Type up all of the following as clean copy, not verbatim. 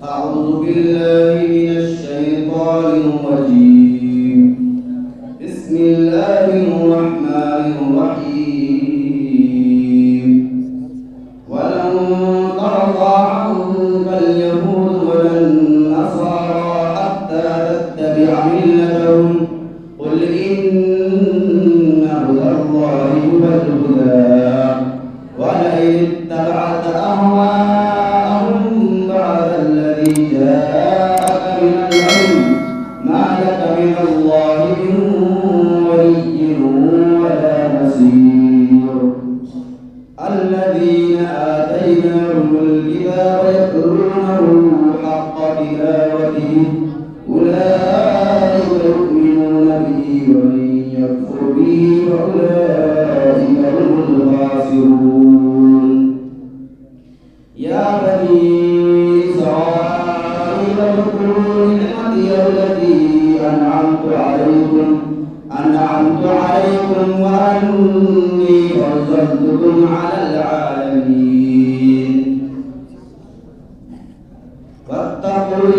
أعوذ بالله من الشيطان الرجيم. بسم الله الرحمن الرحيم. ولن ترضى عنك اليهود ولا النصارى حتى تتبع ملتهم قل إن هدى الله هو الهدى ولئن اتبعت أهواءهم بعد الذي جاءك من العلم ما لك من الله من ولي ولا نصير. الذين آتيناهم الكتاب يتلونه حق تلاوته أولئك يؤمنون به ومن يكفر به فأولئك هم الخاسرون. يا بني إسرائيل اذكروا نعمتي التي أنعمت عليكم وأني فضلتكم على العالمين. واتقوا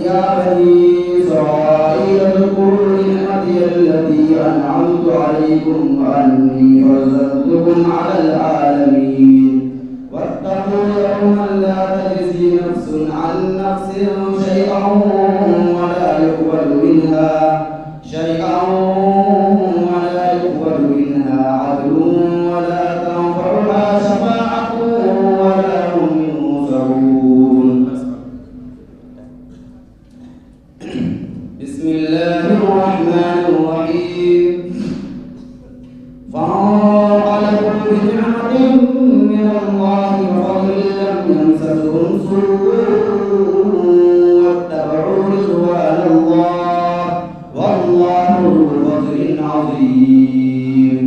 يا بني إسرائيل اذكروا نعمتي التي أنعمت عليكم وأني فضلتكم على العالمين. واتقوا يوما لا تجزي نفس عن نفس شيئا ولا يقبل منها عدل ولا تنفعها شفاعة ولا هم ينصرون. بسم الله الرحمن الرحيم. فانقلبوا بنعمة من الله وفضل لم يمسسهم سوء واتبعوا رضوان الله والله ذو فضل عظيم.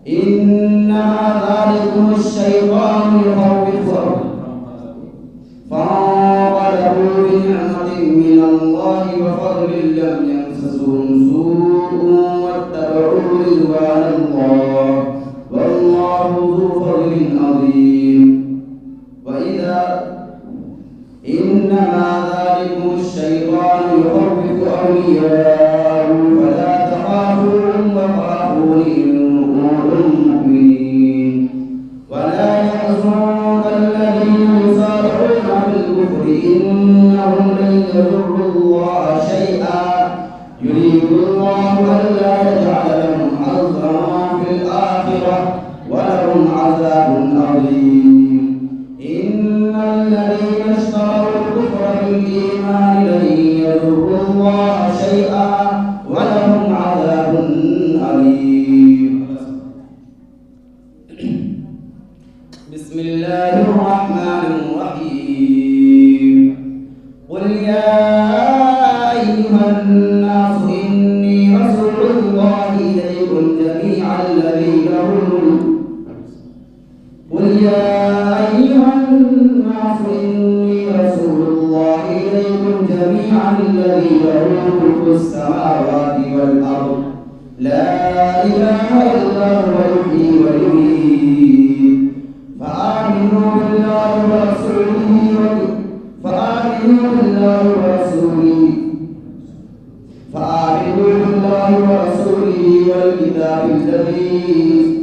إنما ذلكم الشيطان يخوفكم. فانقلبوا بنعمة من الله وفضل لم يمسسهم سوء واتبعوا رضوان الله والله ذو فضل عظيم. إنما ذلكم الشيطان يخوف أولياءه فلا تخافوهم وخافون إن كنتم مؤمنين. ولا يحزنك الذين يسارعون في الكفر إنهم لن يضروا الله شيئا يريد الله ألا يجعل لهم حظا في الآخرة ولهم عذاب عظيم. إن الذين اشتروا الكفر بالإيمان لن يضروا الله شيئا ولهم عذاب أليم. بسم الله الرحمن الرحيم. قل يا أيها الناس إني رسول الله إليكم جميعا الذي له الملك. قل يا أيها الناس إني رسول الله إليكم جميعا الذي له ملك السماوات والأرض لا إله إلا هو يحيي ويميت. فآمنوا بالله ورسوله والكتاب الذي